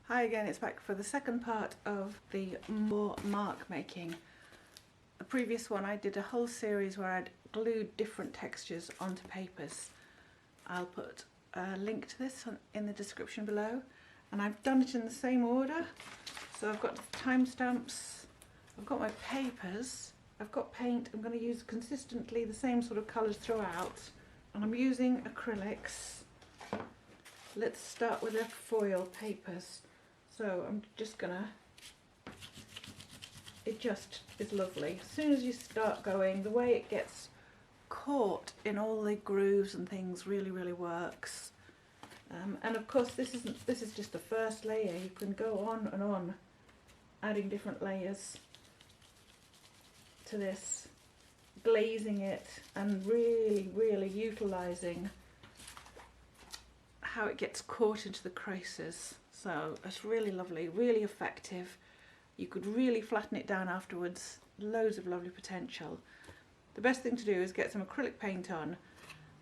Hi again, it's back for the second part of the more mark making. The previous one I did a whole series where I'd glued different textures onto papers. I'll put a link to this in the description below, and I've done it in the same order. So I've got timestamps, I've got my papers, I've got paint. I'm going to use consistently the same sort of colours throughout, and I'm using acrylics. Let's start with the foil papers. So I'm just gonna, it just is lovely. As soon as you start going, the way it gets caught in all the grooves and things really works. And of course this is just the first layer. You can go on and on adding different layers to this, glazing it and really utilising how it gets caught into the creases. So it's really lovely, really effective. You could really flatten it down afterwards. Loads of lovely potential. The best thing to do is get some acrylic paint on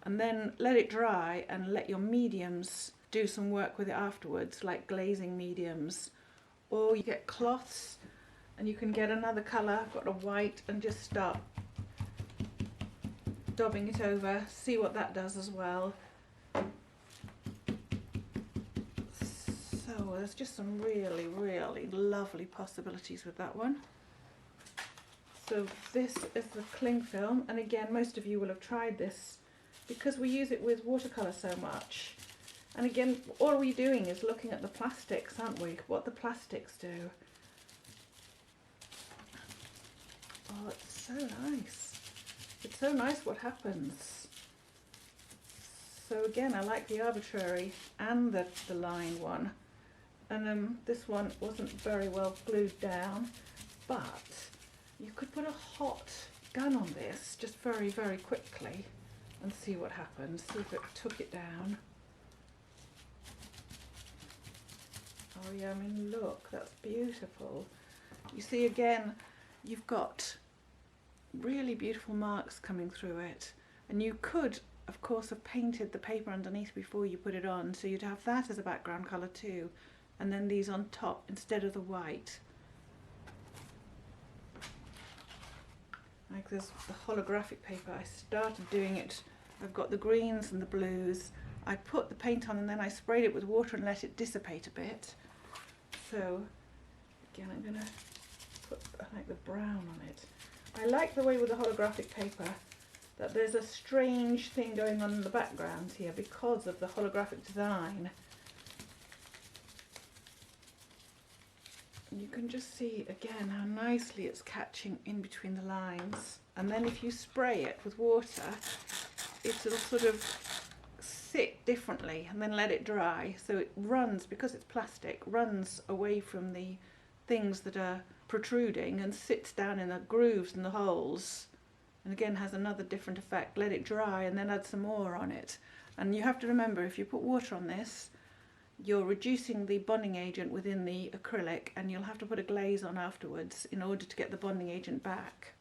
and then let it dry and let your mediums do some work with it afterwards, like glazing mediums. Or you get cloths and you can get another colour, I've got a white, and just start daubing it over, see what that does as well. So there's just some really lovely possibilities with that one. So this is the cling film, and again most of you will have tried this because we use it with watercolour so much. And again, all we're doing is looking at the plastics, aren't we? What the plastics do. Oh, it's so nice. It's so nice what happens. So again, I like the arbitrary and the line one. And this one wasn't very well glued down, but you could put a hot gun on this just very quickly and see what happens. See if it took it down. Oh yeah, I mean look, that's beautiful. You see again, you've got really beautiful marks coming through it, and you could of course have painted the paper underneath before you put it on, so you'd have that as a background colour too, and then these on top instead of the white. Like this, the holographic paper, I started doing it, I've got the greens and the blues. I put the paint on and then I sprayed it with water and let it dissipate a bit. So again, I'm going to put like the brown on it. I like the way with the holographic paper that there's a strange thing going on in the background here because of the holographic design. You can just see again how nicely it's catching in between the lines, and then if you spray it with water, it'll sort of sit differently and then let it dry, so it runs, because it's plastic, runs away from the things that are protruding and sits down in the grooves and the holes, and again has another different effect. Let it dry and then add some more on it. And you have to remember, if you put water on this, you're reducing the bonding agent within the acrylic, and you'll have to put a glaze on afterwards in order to get the bonding agent back.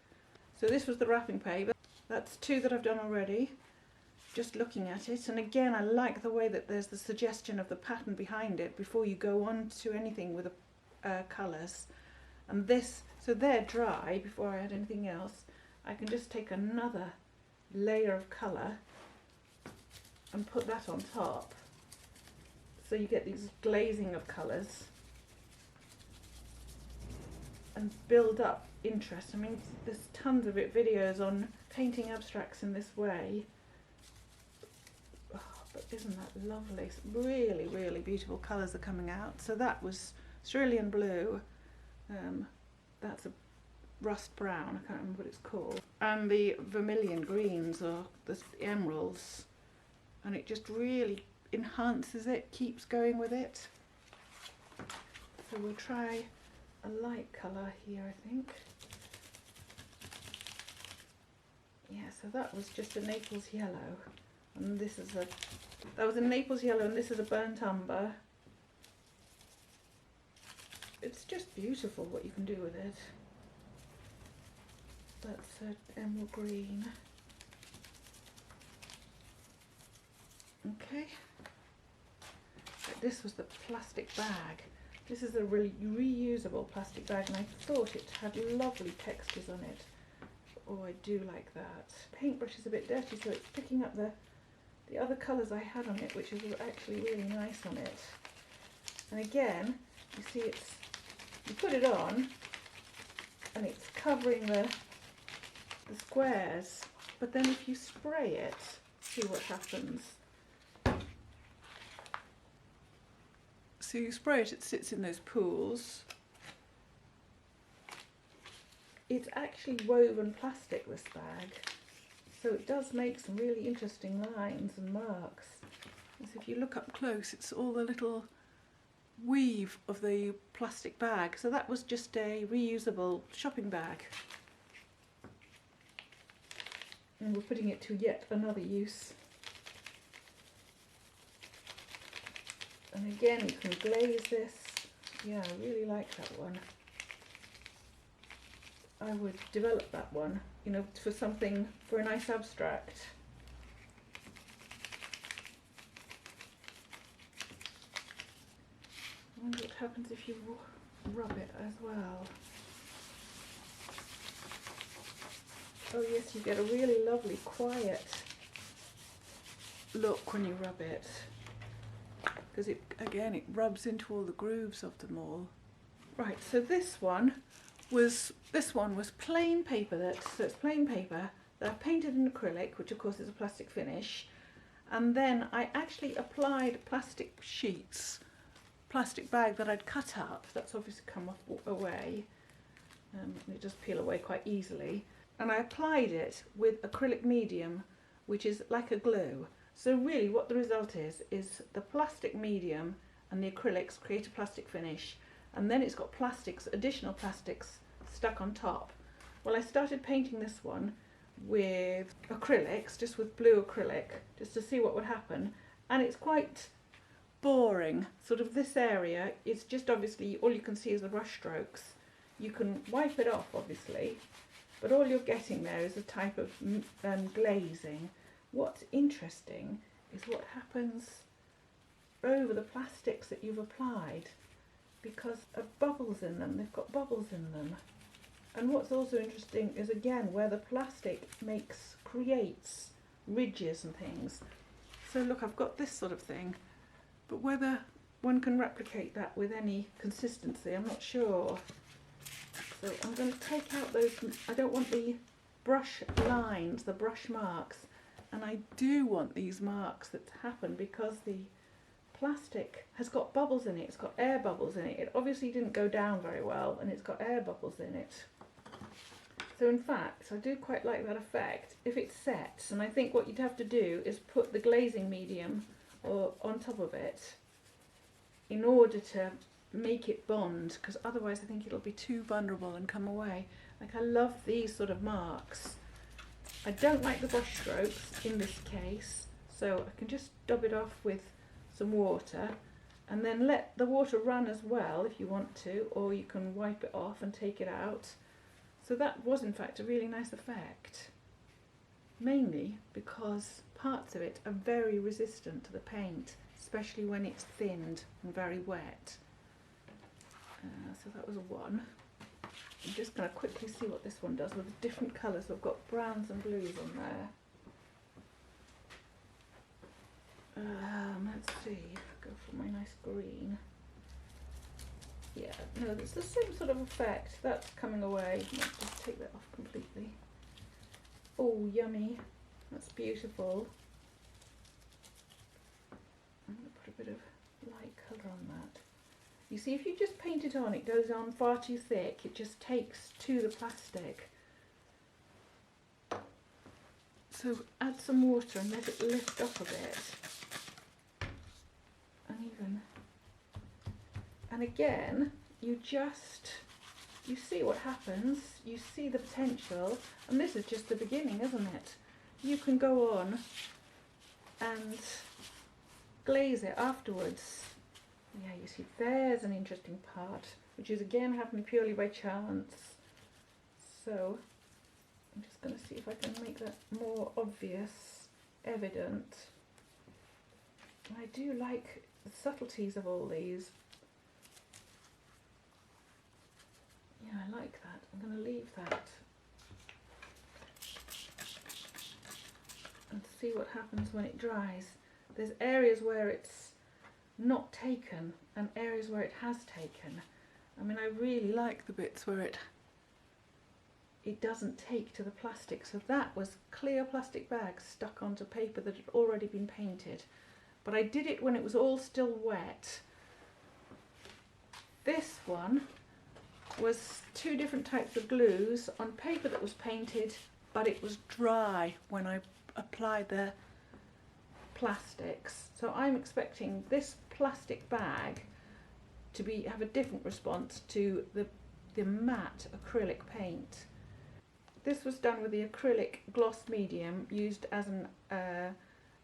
So this was the wrapping paper. That's two that I've done already, just looking at it. And again, I like the way that there's the suggestion of the pattern behind it before you go on to anything with the colours. And this, so they're dry before I add anything else. I can just take another layer of colour and put that on top. So you get these glazing of colours and build up interest. I mean, there's tons of videos on painting abstracts in this way. Oh, but isn't that lovely? It's really beautiful colours are coming out. So that was cerulean blue. That's a rust brown, I can't remember what it's called. And the vermilion greens, or the emeralds. And it just really enhances it, keeps going with it. So we'll try a light colour here, I think. Yeah, so that was just a Naples yellow, and this is that was a Naples yellow, and this is a burnt umber. It's just beautiful what you can do with it. That's an emerald green. Okay. This was the plastic bag. This is a really reusable plastic bag, and I thought it had lovely textures on it. Oh, I do like that. Paintbrush is a bit dirty, so it's picking up the other colours I had on it, which is actually really nice on it. And again, you see you put it on, and it's covering the squares, but then if you spray it, see what happens. So you spray it, it sits in those pools. It's actually woven plastic, this bag, so it does make some really interesting lines and marks. And so if you look up close, it's all the little weave of the plastic bag. So that was just a reusable shopping bag. And we're putting it to yet another use. And again, you can glaze this. Yeah, I really like that one. I would develop that one, you know, for a nice abstract. I wonder what happens if you rub it as well. Oh yes, you get a really lovely quiet look when you rub it, because it rubs into all the grooves of them all. Right, so this one was plain paper. So it's plain paper that I painted in acrylic, which of course is a plastic finish, and then I actually applied plastic sheets, plastic bag that I'd cut up. That's obviously come away, and it does peel away quite easily. And I applied it with acrylic medium, which is like a glue. So really what the result is the plastic medium and the acrylics create a plastic finish, and then it's got additional plastics stuck on top. Well, I started painting this one with acrylics, just with blue acrylic, just to see what would happen, and it's quite boring. Sort of this area, it's just obviously all you can see is the brush strokes. You can wipe it off obviously, but all you're getting there is a type of glazing. What's interesting is what happens over the plastics that you've applied, because of bubbles in them. They've got bubbles in them. And what's also interesting is again where the plastic creates ridges and things. So look, I've got this sort of thing, but whether one can replicate that with any consistency, I'm not sure. So I'm going to take out those. I don't want the brush lines, the brush marks, and I do want these marks that happen because the plastic has got bubbles in it. It's got air bubbles in it. It obviously didn't go down very well, and it's got air bubbles in it. So in fact, I do quite like that effect if it sets, and I think what you'd have to do is put the glazing medium on top of it in order to make it bond, because otherwise I think it'll be too vulnerable and come away. Like, I love these sort of marks. I don't like the brush strokes in this case, so I can just dub it off with some water and then let the water run as well if you want to, or you can wipe it off and take it out. So that was in fact a really nice effect, mainly because parts of it are very resistant to the paint, especially when it's thinned and very wet. So that was one. I'm just going to quickly see what this one does with the different colours. I've got browns and blues on there. Let's see, go for my nice green. Yeah, no, it's the same sort of effect. That's coming away. Let's just take that off completely. Oh, yummy. That's beautiful. I'm going to put a bit of light colour on that. You see, if you just paint it on, it goes on far too thick. It just takes to the plastic. So add some water and let it lift up a bit. And again, you see what happens. You see the potential, and this is just the beginning, isn't it? You can go on and glaze it afterwards. Yeah, you see, there's an interesting part, which is again happened purely by chance. So I'm just going to see if I can make that more obvious, evident. I do like the subtleties of all these. I'm going to leave that and see what happens when it dries. There's areas where it's not taken and areas where it has taken. I mean, I really like the bits where it doesn't take to the plastic. So that was clear plastic bags stuck onto paper that had already been painted. But I did it when it was all still wet. This one was two different types of glues on paper that was painted, but it was dry when I applied the plastics. So I'm expecting this plastic bag to have a different response to the matte acrylic paint. This was done with the acrylic gloss medium used as an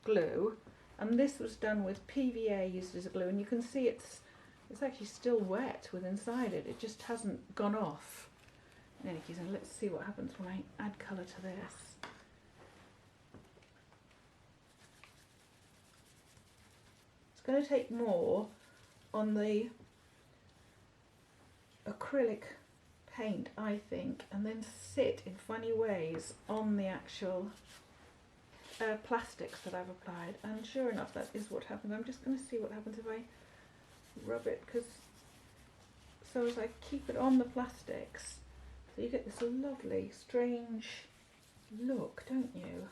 glue, and this was done with PVA used as a glue, and you can see it's actually still wet with inside it. It just hasn't gone off. In any case, let's see what happens when I add colour to this. It's going to take more on the acrylic paint, I think, and then sit in funny ways on the actual plastics that I've applied. And sure enough, that is what happens. I'm just going to see what happens if I rub it, so as I keep it on the plastics, so you get this lovely strange look, don't you?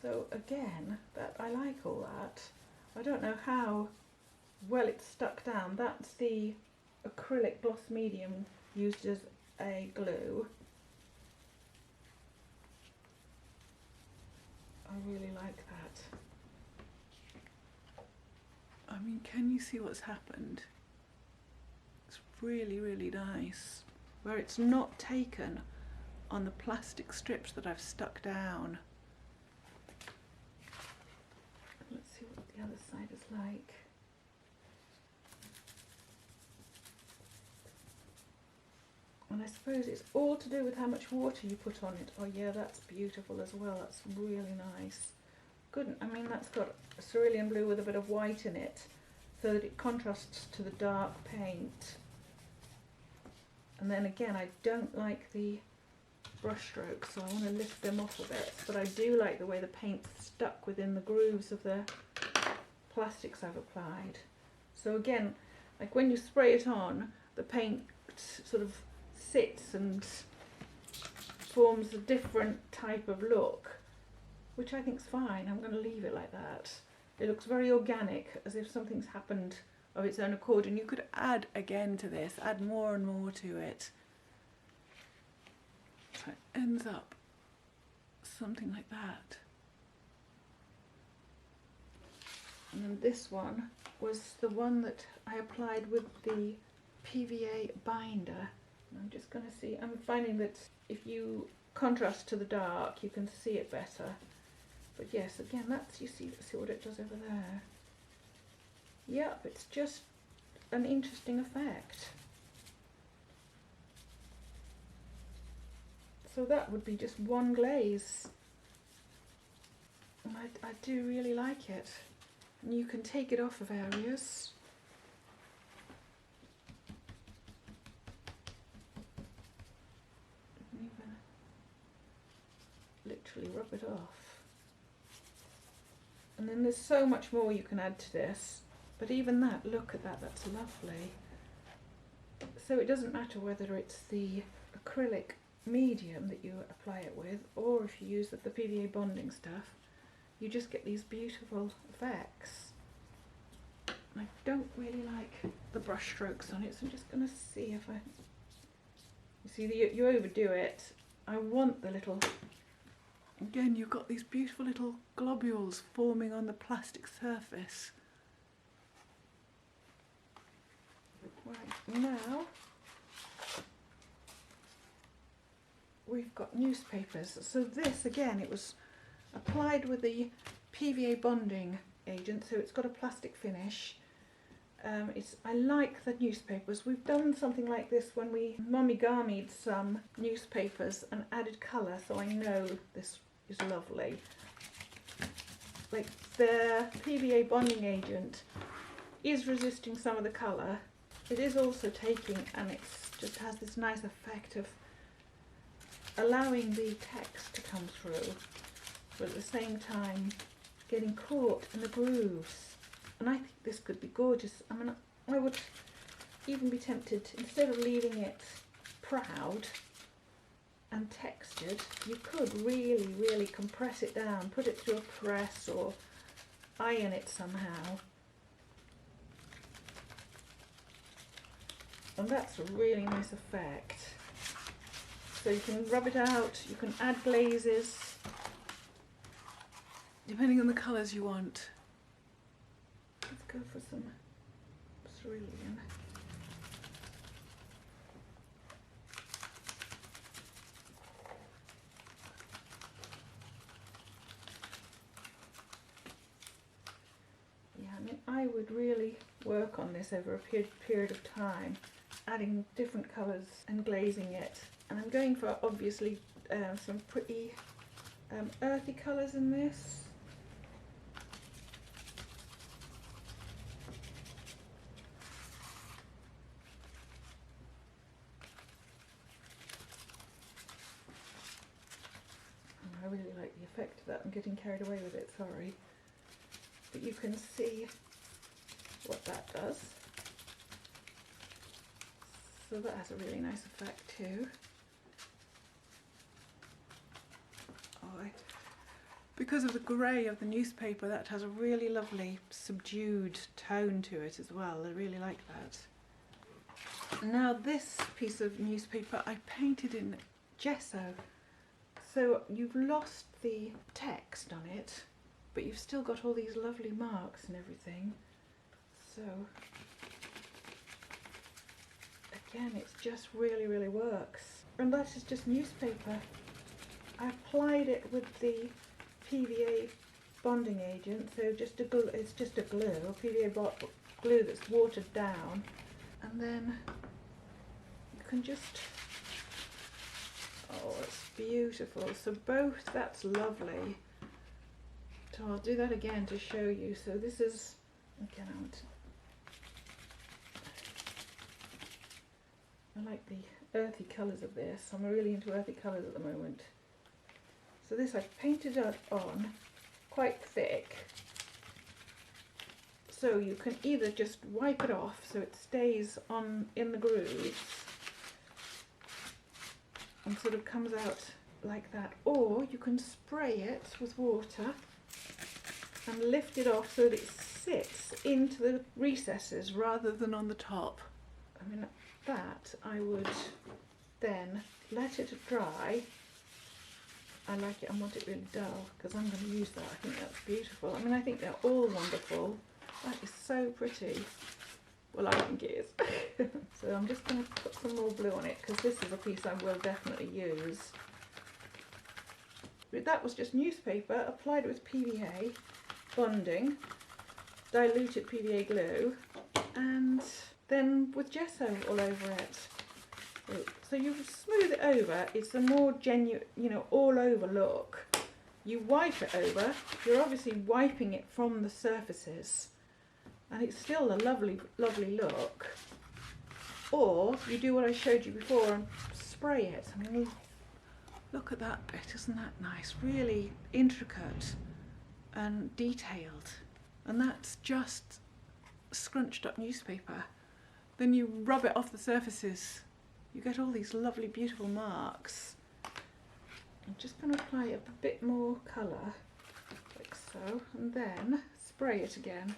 So again, that I like all that. I don't know how well it's stuck down. That's the acrylic gloss medium used as a glue. I really like that. I mean, can you see what's happened? It's really, really nice. Where it's not taken on the plastic strips that I've stuck down. Let's see what the other side is like. And I suppose it's all to do with how much water you put on it. Oh yeah, that's beautiful as well. That's really nice. Good. I mean, that's got cerulean blue with a bit of white in it, so that it contrasts to the dark paint. And then again, I don't like the brush strokes, so I want to lift them off a bit. But I do like the way the paint's stuck within the grooves of the plastics I've applied. So again, like when you spray it on, the paint sort of sits and forms a different type of look, which I think is fine. I'm going to leave it like that. It looks very organic, as if something's happened of its own accord, and you could add again to this, add more and more to it. So it ends up something like that. And then this one was the one that I applied with the PVA binder. And I'm just going to see, I'm finding that if you contrast to the dark, you can see it better. But yes, again, that's, you see what it does over there. Yep, it's just an interesting effect. So that would be just one glaze. And I do really like it. And you can take it off of areas. You can literally rub it off. And then there's so much more you can add to this. But even that, look at that, that's lovely. So it doesn't matter whether it's the acrylic medium that you apply it with, or if you use the PVA bonding stuff, you just get these beautiful effects. And I don't really like the brush strokes on it, so I'm just going to see if I... You see, you overdo it. I want the little... Again, you've got these beautiful little globules forming on the plastic surface. Right, now we've got newspapers. So this, again, it was applied with the PVA bonding agent, so it's got a plastic finish. I like the newspapers. We've done something like this when we mommigamied some newspapers and added colour, so I know this is lovely. Like the PVA bonding agent is resisting some of the colour, it is also taking, and it just has this nice effect of allowing the text to come through, but at the same time getting caught in the grooves. And I think this could be gorgeous. I mean, I would even be tempted, instead of leaving it proud and textured, you could really, really compress it down, put it through a press or iron it somehow. And that's a really nice effect. So you can rub it out, you can add glazes, depending on the colours you want. Let's go for some cerulean. Yeah, I mean, I would really work on this over a period of time, adding different colours and glazing it. And I'm going for, obviously, some pretty earthy colours in this. I really like the effect of that. I'm getting carried away with it, sorry. But you can see what that does. So that has a really nice effect too. Oh, because of the grey of the newspaper, that has a really lovely subdued tone to it as well. I really like that. Now this piece of newspaper I painted in gesso. So you've lost the text on it, but you've still got all these lovely marks and everything. So again, it just really, really works. And that is just newspaper. I applied it with the PVA bonding agent, so just a glue, it's just a glue, a PVA glue that's watered down, and then you can just, oh, it's beautiful. So both, that's lovely. So I'll do that again to show you. So this is, again, I like the earthy colours of this. I'm really into earthy colours at the moment. So this I've painted it on quite thick. So you can either just wipe it off so it stays on in the grooves and sort of comes out like that, or you can spray it with water and lift it off so that it sits into the recesses rather than on the top. I mean, that I would then let it dry. I like it, I want it really dull because I'm going to use that. I think that's beautiful. I mean, I think they're all wonderful. That is so pretty. Well, I think it is. So I'm just going to put some more blue on it because this is a piece I will definitely use. But that was just newspaper, applied with PVA bonding, diluted PVA glue, and then with gesso all over it. So you smooth it over, it's a more genuine, you know, all over look. You wipe it over, you're obviously wiping it from the surfaces, and it's still a lovely, lovely look. Or you do what I showed you before and spray it. I mean, look at that bit, isn't that nice? Really intricate and detailed. And that's just scrunched up newspaper. Then you rub it off the surfaces. You get all these lovely, beautiful marks. I'm just going to apply a bit more colour, like so, and then spray it again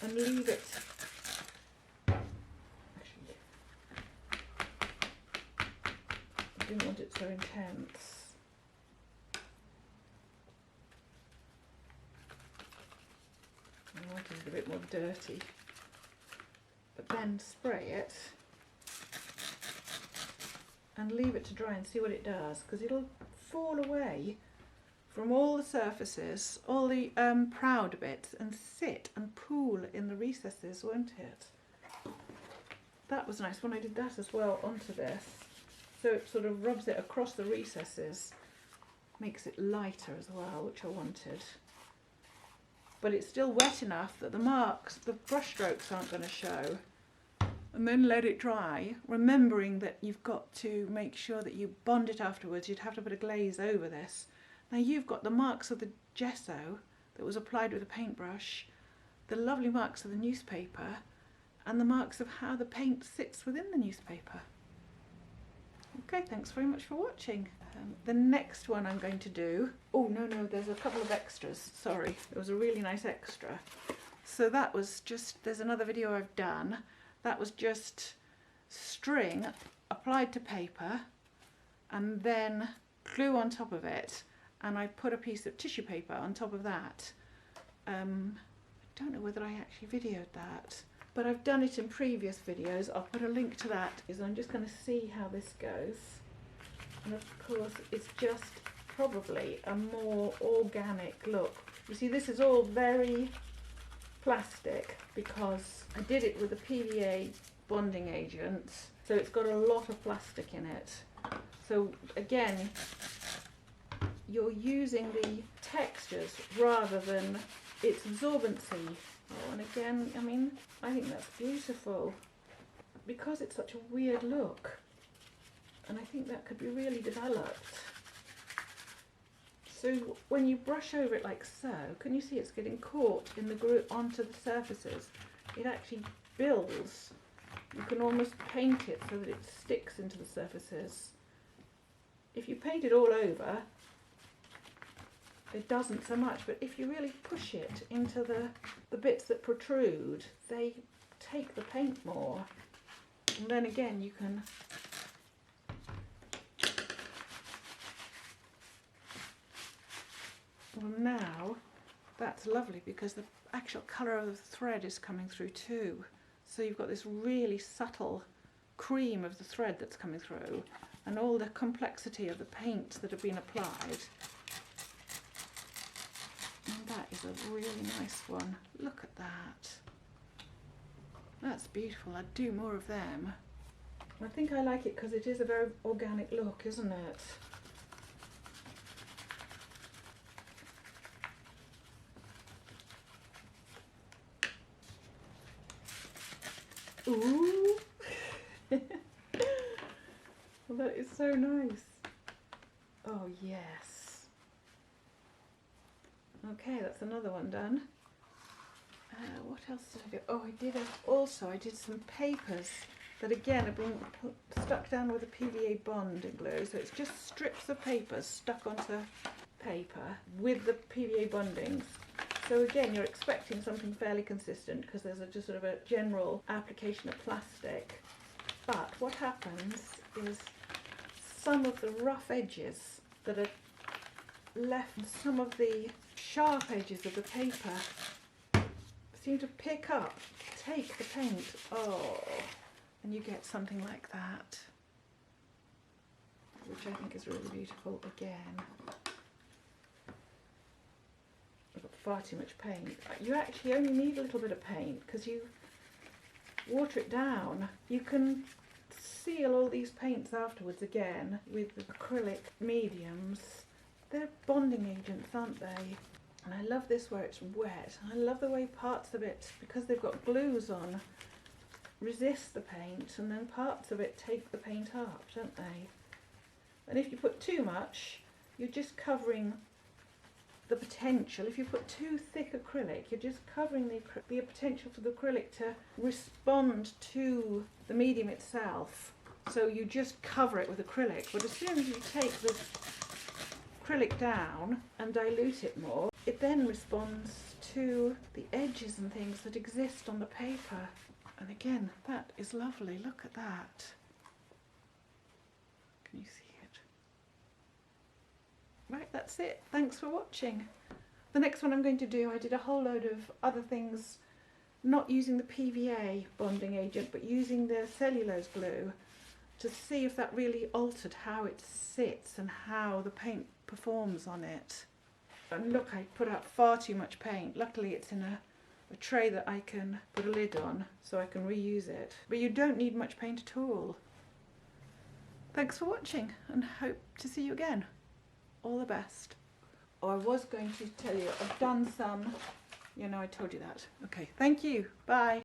and leave it. Actually, I didn't want it so intense. I wanted it a bit more dirty. But then spray it and leave it to dry and see what it does, because it'll fall away from all the surfaces, all the proud bits, and sit and pool in the recesses, won't it? That was nice when I did that as well onto this. So it sort of rubs it across the recesses, makes it lighter as well, which I wanted. But it's still wet enough that the marks, the brush strokes aren't going to show. and then let it dry, remembering that you've got to make sure that you bond it afterwards. You'd have to put a glaze over this. Now you've got the marks of the gesso that was applied with a paintbrush, the lovely marks of the newspaper, and the marks of how the paint sits within the newspaper. Okay, thanks very much for watching. The next one I'm going to do, oh no, there's a couple of extras, sorry, there was a really nice extra. So that was just, there's another video I've done, that was just string applied to paper and then glue on top of it, and I put a piece of tissue paper on top of that. I don't know whether I actually videoed that, but I've done it in previous videos. I'll put a link to that. I'm just going to see how this goes. And of course it's just probably a more organic look. You see, this is all very plastic because I did it with a PVA bonding agent, so it's got a lot of plastic in it. So again, you're using the textures rather than its absorbency. Oh, and again, I mean, I think that's beautiful because it's such a weird look, and I think that could be really developed. So when you brush over it like so, can you see it's getting caught in the glue onto the surfaces? It actually builds. You can almost paint it so that it sticks into the surfaces. If you paint it all over, it doesn't so much, but if you really push it into the bits that protrude, they take the paint more. And then again, you can well, now that's lovely because the actual colour of the thread is coming through too. So you've got this really subtle cream of the thread that's coming through, and all the complexity of the paints that have been applied. And that is a really nice one. Look at that. That's beautiful. I'd do more of them. I think I like it because it is a very organic look, isn't it? Ooh! Well, that is so nice. Oh yes. Okay, that's another one done. What else did I do? Oh, I did some papers that again have been stuck down with a PVA bonding glue. So it's just strips of paper stuck onto paper with the PVA bondings. So again, you're expecting something fairly consistent because there's just sort of a general application of plastic. But what happens is some of the rough edges that are left, some of the sharp edges of the paper seem to take the paint. Oh, and you get something like that, which I think is really beautiful again. I've got far too much paint. You actually only need a little bit of paint because you water it down. You can seal all these paints afterwards again with acrylic mediums. They're bonding agents, aren't they? And I love this where it's wet. I love the way parts of it, because they've got glues on, resist the paint, and then parts of it take the paint up, don't they? And if you put too much, you're just covering the potential. If you put too thick acrylic, you're just covering the potential for the acrylic to respond to the medium itself. So you just cover it with acrylic. But as soon as you take the acrylic down and dilute it more, it then responds to the edges and things that exist on the paper. And again, that is lovely. Look at that. Can you see it? Right, that's it. Thanks for watching. The next one I'm going to do, I did a whole load of other things, not using the PVA bonding agent, but using the cellulose glue to see if that really altered how it sits and how the paint performs on it. And look, I put out far too much paint. Luckily it's in a tray that I can put a lid on so I can reuse it. But you don't need much paint at all. Thanks for watching and hope to see you again. All the best. Oh, I was going to tell you, I've done some, I told you that. Okay, thank you. Bye.